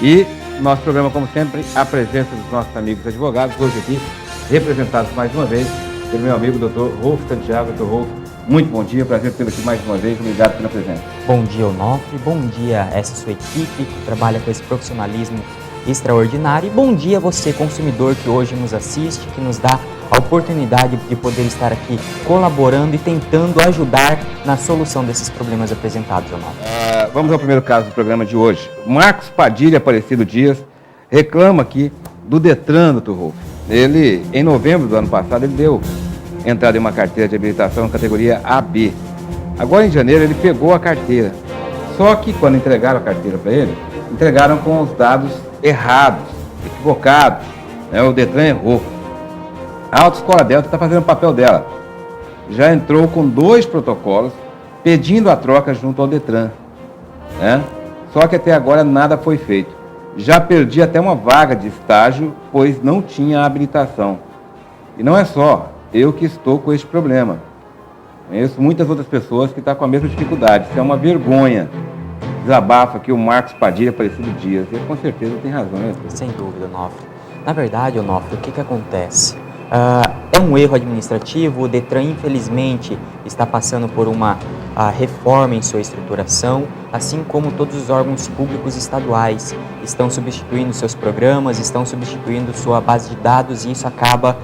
E nosso programa, como sempre, a presença dos nossos amigos advogados, hoje aqui, representados mais uma vez pelo meu amigo Dr. Rolf Santiago. Dr. Rolf, muito bom dia, prazer tê-lo aqui mais uma vez, obrigado pela presença. Bom dia, Onofre, bom dia a essa sua equipe que trabalha com esse profissionalismo extraordinário e bom dia a você, consumidor, que hoje nos assiste, que nos dá a oportunidade de poder estar aqui colaborando e tentando ajudar na solução desses problemas apresentados, Onofre. Vamos ao primeiro caso do programa de hoje. Marcos Padilha Aparecido Dias reclama aqui do Detran, Dr. Rolf. Ele, em novembro do ano passado, ele deu entrada em uma carteira de habilitação categoria AB. Agora, em janeiro, ele pegou a carteira. Só que, quando entregaram a carteira para ele, entregaram com os dados errados, equivocados. O Detran errou. A Autoescola Delta está fazendo o papel dela. Já entrou com 2 protocolos pedindo a troca junto ao Detran. Só que até agora nada foi feito. Já perdi até uma vaga de estágio, pois não tinha habilitação. E não é só eu que estou com este problema. Conheço muitas outras pessoas que estão com a mesma dificuldade. Isso é uma vergonha. Desabafa aqui o Marcos Padilha Aparecido Dias. E com certeza tem razão, né? Sem dúvida, Onofre. Na verdade, Onofre, o que acontece? É um erro administrativo. O Detran, infelizmente, está passando por uma reforma em sua estruturação, assim como todos os órgãos públicos estaduais estão substituindo seus programas, estão substituindo sua base de dados, e isso acaba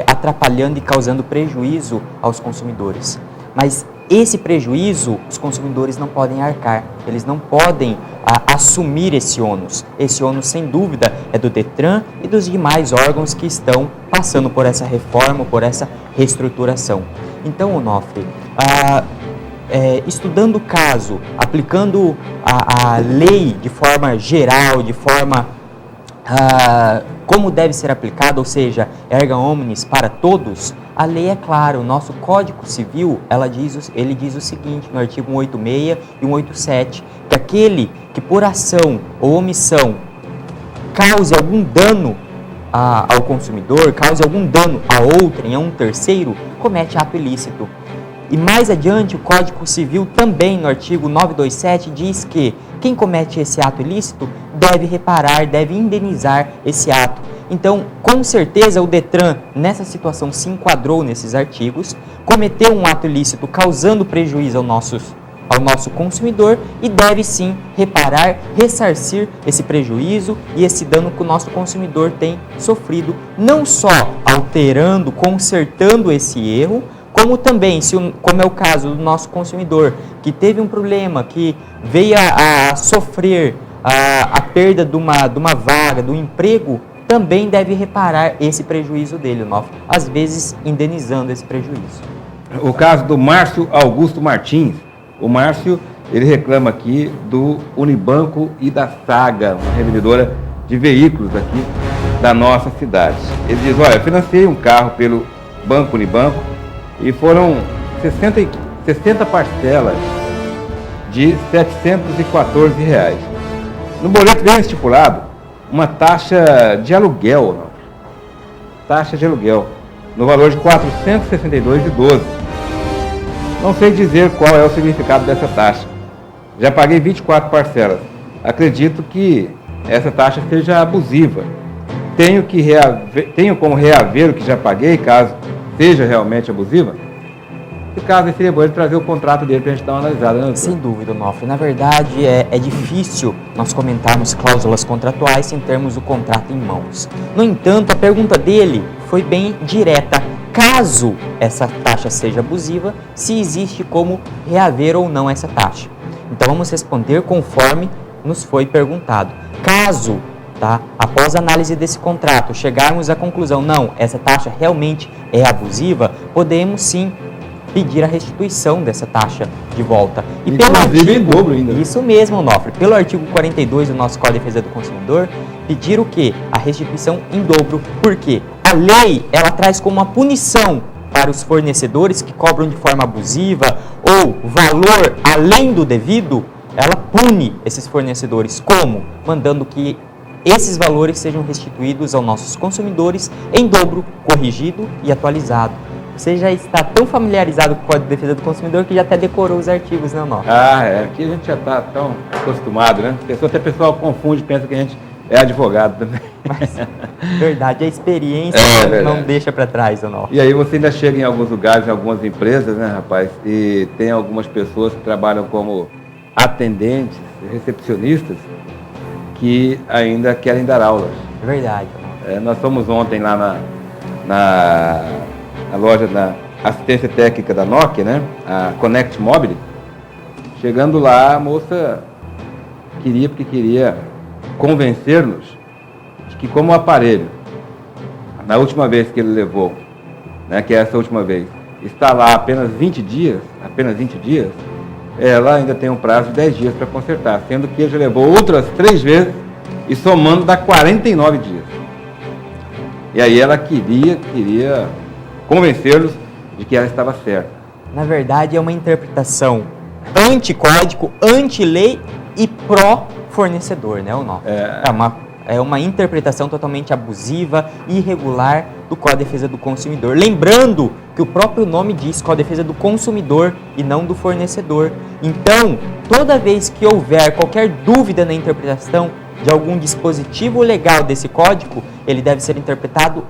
atrapalhando e causando prejuízo aos consumidores. Mas esse prejuízo os consumidores não podem arcar, eles não podem assumir esse ônus. Esse ônus, sem dúvida, é do Detran e dos demais órgãos que estão passando por essa reforma, por essa reestruturação. Então, Onofre, estudando o caso, aplicando a lei de forma geral, de forma como deve ser aplicada, ou seja, erga omnes para todos, a lei é clara. O nosso Código Civil, ele diz o seguinte, no artigo 186 e 187, que aquele que por ação ou omissão cause algum dano ao consumidor, cause algum dano a outrem, a um terceiro, comete ato ilícito. E mais adiante, o Código Civil também, no artigo 927, diz que quem comete esse ato ilícito deve reparar, deve indenizar esse ato. Então, com certeza, o Detran, nessa situação, se enquadrou nesses artigos, cometeu um ato ilícito causando prejuízo ao nosso consumidor e deve sim reparar, ressarcir esse prejuízo e esse dano que o nosso consumidor tem sofrido, não só alterando, consertando esse erro, como também, como é o caso do nosso consumidor, que teve um problema, que veio a sofrer a perda de uma vaga, do emprego, também deve reparar esse prejuízo dele, às vezes indenizando esse prejuízo. O caso do Márcio Augusto Martins. O Márcio, ele reclama aqui do Unibanco e da Saga, uma revendedora de veículos aqui da nossa cidade. Ele diz, olha, eu financei um carro pelo Banco Unibanco e foram 60 parcelas de R$ 714. No boleto vem estipulado uma taxa de aluguel, no valor de R$ 462,12. Não sei dizer qual é o significado dessa taxa. Já paguei 24 parcelas. Acredito que essa taxa seja abusiva. Tenho como reaver o que já paguei, caso seja realmente abusiva? E caso seria bom ele trazer o contrato dele para a gente dar uma analisada, né? Sem dúvida, Onofre. Na verdade, é difícil nós comentarmos cláusulas contratuais sem termos o contrato em mãos. No entanto, a pergunta dele foi bem direta. Caso essa taxa seja abusiva, se existe como reaver ou não essa taxa. Então, vamos responder conforme nos foi perguntado. Caso, após a análise desse contrato, chegarmos à conclusão, não, essa taxa realmente é abusiva, podemos sim pedir a restituição dessa taxa de volta. E pelo artigo, em dobro ainda. Isso mesmo, Onofre. Pelo artigo 42 do nosso Código de Defesa do Consumidor, pedir o quê? A restituição em dobro. Por quê? A lei, ela traz como uma punição para os fornecedores que cobram de forma abusiva ou valor além do devido, ela pune esses fornecedores. Como? Mandando que esses valores sejam restituídos aos nossos consumidores em dobro, corrigido e atualizado. Você já está tão familiarizado com o Código de Defesa do Consumidor que já até decorou os artigos, né, Onofre? Aqui a gente já está tão acostumado, né? Até o pessoal confunde, pensa que a gente é advogado também. Mas, verdade, a experiência não deixa para trás, Onofre. E aí você ainda chega em alguns lugares, em algumas empresas, né, rapaz, e tem algumas pessoas que trabalham como atendentes, recepcionistas, que ainda querem dar aulas. Verdade. Nós fomos ontem lá na loja da assistência técnica da Nokia, né, a Connect Mobile. Chegando lá, a moça queria convencer-nos de que, como o aparelho, na última vez que ele levou, né, que é essa última vez, está lá apenas 20 dias, ela ainda tem um prazo de 10 dias para consertar, sendo que ele já levou outras 3 vezes e somando dá 49 dias. E aí ela queria convencer-nos de que ela estava certa. Na verdade, é uma interpretação anti-código, anti-lei e pró-fornecedor, né, Onofre? É uma interpretação totalmente abusiva e irregular do Código de Defesa do Consumidor. Lembrando que o próprio nome diz Código de Defesa do Consumidor e não do fornecedor. Então, toda vez que houver qualquer dúvida na interpretação de algum dispositivo legal desse código, ele deve ser interpretado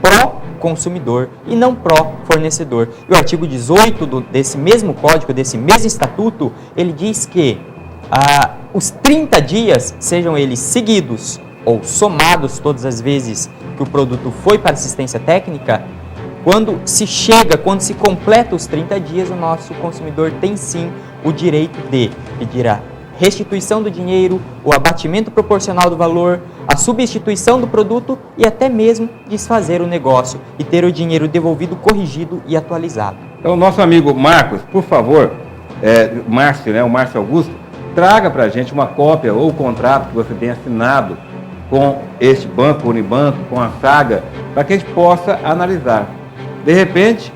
pró-consumidor e não pró-fornecedor. E o artigo 18 desse mesmo código, desse mesmo estatuto, ele diz que os 30 dias, sejam eles seguidos ou somados todas as vezes que o produto foi para assistência técnica, quando se completa os 30 dias, o nosso consumidor tem sim o direito de pedir a restituição do dinheiro, o abatimento proporcional do valor, a substituição do produto e até mesmo desfazer o negócio e ter o dinheiro devolvido, corrigido e atualizado. Então, nosso amigo Marcos, por favor, Márcio, né, o Márcio Augusto, traga para a gente uma cópia ou o contrato que você tem assinado com este banco, Unibanco, com a Saga, para que a gente possa analisar. De repente,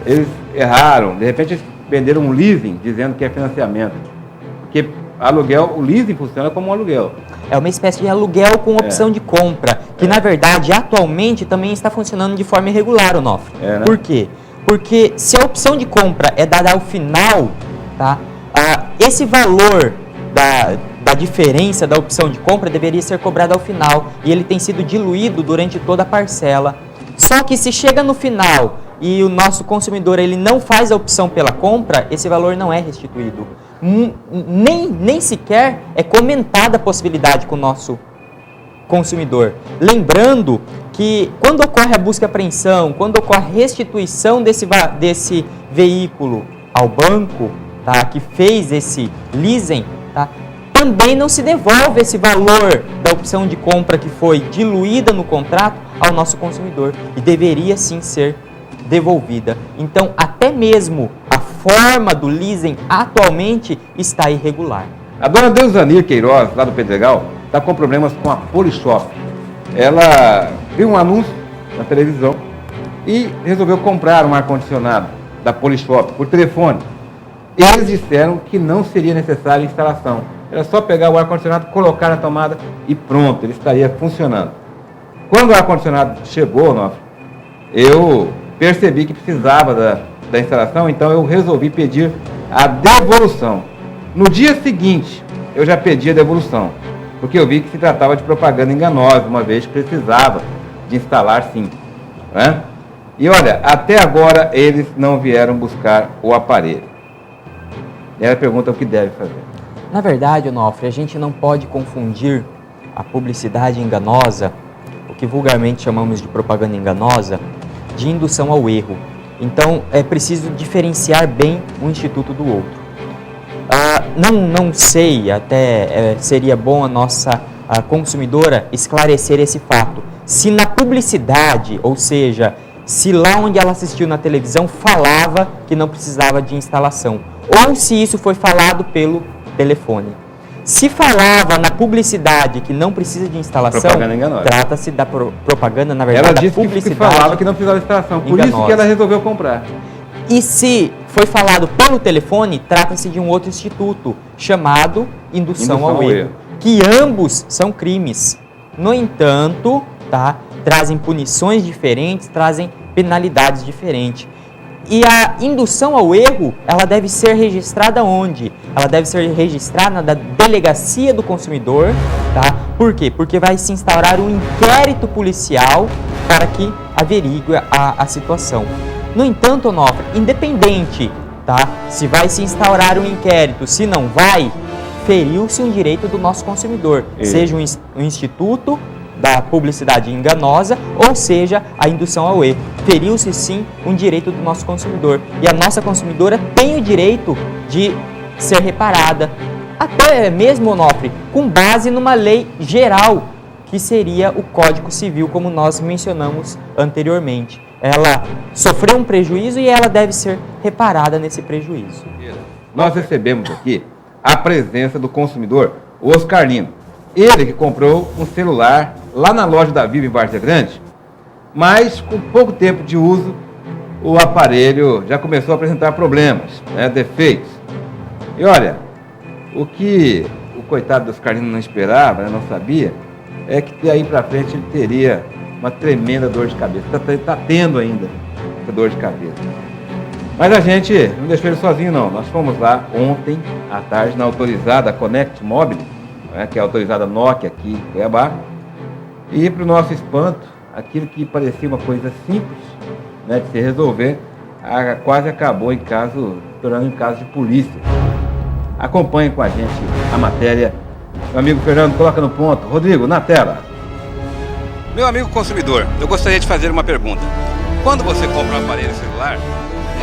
eles erraram, de repente eles venderam um leasing dizendo que é financiamento. Porque aluguel, o leasing funciona como um aluguel. É uma espécie de aluguel com opção de compra, que na verdade atualmente também está funcionando de forma irregular, Onofre. Né? Por quê? Porque se a opção de compra é dada ao final, tá? Esse valor da diferença da opção de compra deveria ser cobrado ao final e ele tem sido diluído durante toda a parcela. Só que se chega no final e o nosso consumidor ele não faz a opção pela compra, esse valor não é restituído. Nem sequer é comentada a possibilidade com o nosso consumidor. Lembrando que quando ocorre a busca e apreensão, quando ocorre a restituição desse veículo ao banco, tá, que fez esse leasing, tá, também não se devolve esse valor da opção de compra que foi diluída no contrato ao nosso consumidor e deveria sim ser devolvida. Então, até mesmo a forma do leasing atualmente está irregular. A dona Deuzanir Queiroz, lá do Pedregal, está com problemas com a Polishop. Ela viu um anúncio na televisão e resolveu comprar um ar-condicionado da Polishop por telefone. Eles disseram que não seria necessária a instalação. Era só pegar o ar-condicionado, colocar na tomada e pronto, ele estaria funcionando. Quando o ar-condicionado chegou, eu percebi que precisava da instalação, então eu resolvi pedir a devolução. No dia seguinte, eu já pedi a devolução, porque eu vi que se tratava de propaganda enganosa, uma vez que precisava de instalar sim. Né? E olha, até agora eles não vieram buscar o aparelho. E ela pergunta o que deve fazer. Na verdade, Onofre, a gente não pode confundir a publicidade enganosa, o que vulgarmente chamamos de propaganda enganosa, de indução ao erro. Então, é preciso diferenciar bem um instituto do outro. Não sei, até seria bom a nossa consumidora esclarecer esse fato. Se na publicidade, ou seja, se lá onde ela assistiu na televisão falava que não precisava de instalação, ou se isso foi falado pelo telefone. Se falava na publicidade que não precisa de instalação, trata-se da propaganda, na verdade, ela disse da publicidade. Que falava que não precisava de instalação, por isso que ela resolveu comprar. E se foi falado pelo telefone, trata-se de um outro instituto, chamado indução ao erro, que ambos são crimes. No entanto, trazem punições diferentes, trazem penalidades diferentes. E a indução ao erro, ela deve ser registrada onde? Ela deve ser registrada na delegacia do consumidor, tá? Por quê? Porque vai se instaurar um inquérito policial para que averigue a situação. No entanto, Onofre, independente, tá? Se vai se instaurar um inquérito, se não vai, feriu-se um direito do nosso consumidor, seja um instituto da publicidade enganosa, ou seja, a indução ao erro. Feriu-se sim um direito do nosso consumidor. E a nossa consumidora tem o direito de ser reparada, até mesmo, Onofre, com base numa lei geral, que seria o Código Civil, como nós mencionamos anteriormente. Ela sofreu um prejuízo e ela deve ser reparada nesse prejuízo. Nós recebemos aqui a presença do consumidor, o Oscar Lino. Ele que comprou um celular lá na loja da Vivo em Várzea Grande, mas com pouco tempo de uso, o aparelho já começou a apresentar problemas, defeitos. E olha, o que o coitado do Oscar Lino não esperava, não sabia, é que daí para frente ele teria uma tremenda dor de cabeça. Está tendo ainda essa dor de cabeça. Mas a gente não deixou ele sozinho, não. Nós fomos lá ontem à tarde na autorizada Connect Mobile, que é a autorizada Nokia aqui em Cuiabá, e para o nosso espanto, aquilo que parecia uma coisa simples de se resolver, quase acabou tornando em caso de polícia. Acompanhe com a gente a matéria. Meu amigo Fernando, coloca no ponto. Rodrigo, na tela. Meu amigo consumidor, eu gostaria de fazer uma pergunta. Quando você compra um aparelho celular,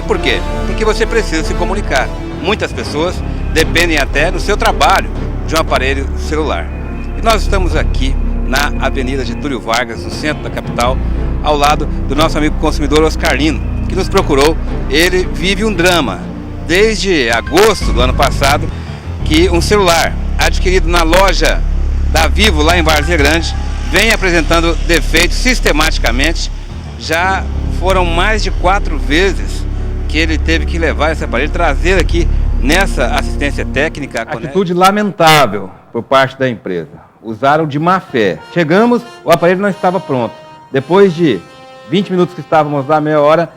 por quê? Porque você precisa se comunicar. Muitas pessoas dependem até do seu trabalho de um aparelho celular. E nós estamos aqui na Avenida Getúlio Vargas, no centro da capital, ao lado do nosso amigo consumidor Oscar Lino, que nos procurou. Ele vive um drama. Desde agosto do ano passado, que um celular adquirido na loja da Vivo, lá em Várzea Grande, vem apresentando defeitos sistematicamente. Já foram mais de 4 vezes que ele teve que levar esse aparelho, trazer aqui nessa assistência técnica. Atitude lamentável por parte da empresa. Usaram de má fé. Chegamos, o aparelho não estava pronto. Depois de 20 minutos que estávamos lá, meia hora,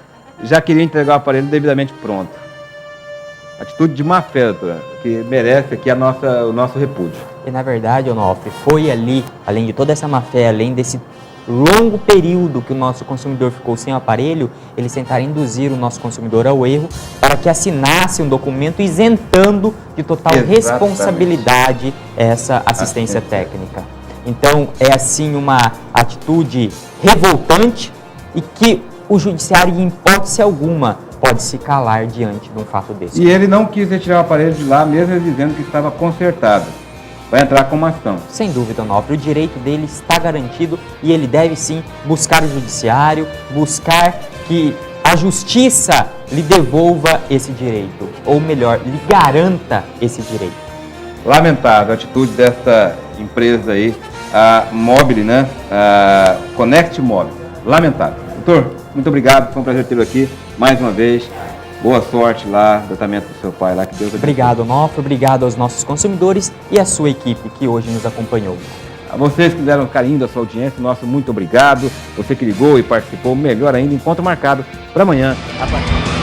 já queria entregar o aparelho devidamente pronto. Atitude de má fé, doutora, que merece aqui o nosso repúdio. E na verdade, Onofre, foi ali, além de toda essa má fé, além desse longo período que o nosso consumidor ficou sem o aparelho, eles tentaram induzir o nosso consumidor ao erro para que assinasse um documento isentando de total responsabilidade essa assistência técnica. Então, é assim uma atitude revoltante e que o judiciário, em hipótese alguma, pode se calar diante de um fato desse. E ele não quis retirar o aparelho de lá, mesmo ele dizendo que estava consertado. Vai entrar com uma ação. Sem dúvida, Onofre, o direito dele está garantido e ele deve sim buscar o judiciário, buscar que a justiça lhe devolva esse direito, ou melhor, lhe garanta esse direito. Lamentável a atitude dessa empresa aí, a Mobile, a Connect Mobile. Lamentável. Doutor, muito obrigado, foi um prazer tê-lo aqui mais uma vez. Boa sorte lá, no tratamento do seu pai lá, que Deus abençoe. Obrigado, Onofre, obrigado aos nossos consumidores e à sua equipe que hoje nos acompanhou. A vocês que deram carinho da sua audiência, nosso muito obrigado. Você que ligou e participou, melhor ainda, encontro marcado para amanhã, a partir